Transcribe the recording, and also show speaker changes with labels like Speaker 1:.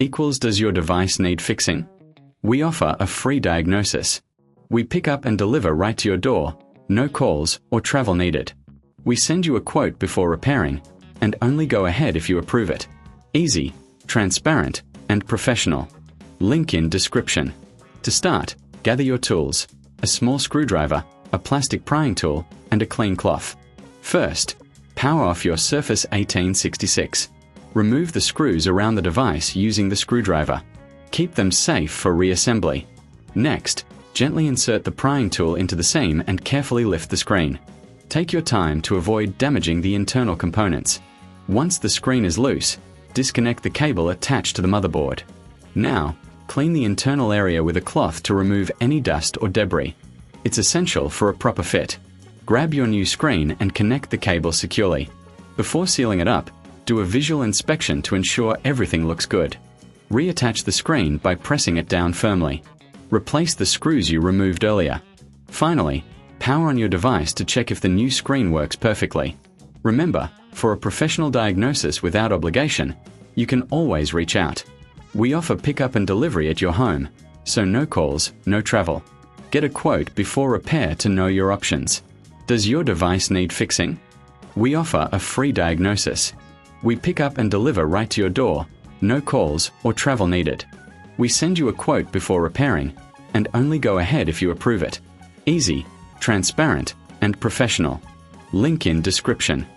Speaker 1: equals does your device need fixing? We offer a free diagnosis. We pick up and deliver right to your door, no calls or travel needed. We send you a quote before repairing, and only go ahead if you approve it. Easy, transparent, and professional. Link in description. To start, gather your tools, a small screwdriver, a plastic prying tool, and a clean cloth. First, power off your Surface 1866. Remove the screws around the device using the screwdriver. Keep them safe for reassembly. Next, gently insert the prying tool into the seam and carefully lift the screen. Take your time to avoid damaging the internal components. Once the screen is loose, disconnect the cable attached to the motherboard. Now, clean the internal area with a cloth to remove any dust or debris. It's essential for a proper fit. Grab your new screen and connect the cable securely. Before sealing it up, do a visual inspection to ensure everything looks good. Reattach the screen by pressing it down firmly. Replace the screws you removed earlier. Finally, power on your device to check if the new screen works perfectly. Remember, for a professional diagnosis without obligation, you can always reach out. We offer pickup and delivery at your home, so no calls, no travel. Get a quote before repair to know your options. Does your device need fixing? We offer a free diagnosis. We pick up and deliver right to your door, no calls or travel needed. We send you a quote before repairing, and only go ahead if you approve it. Easy, transparent, and professional. Link in description.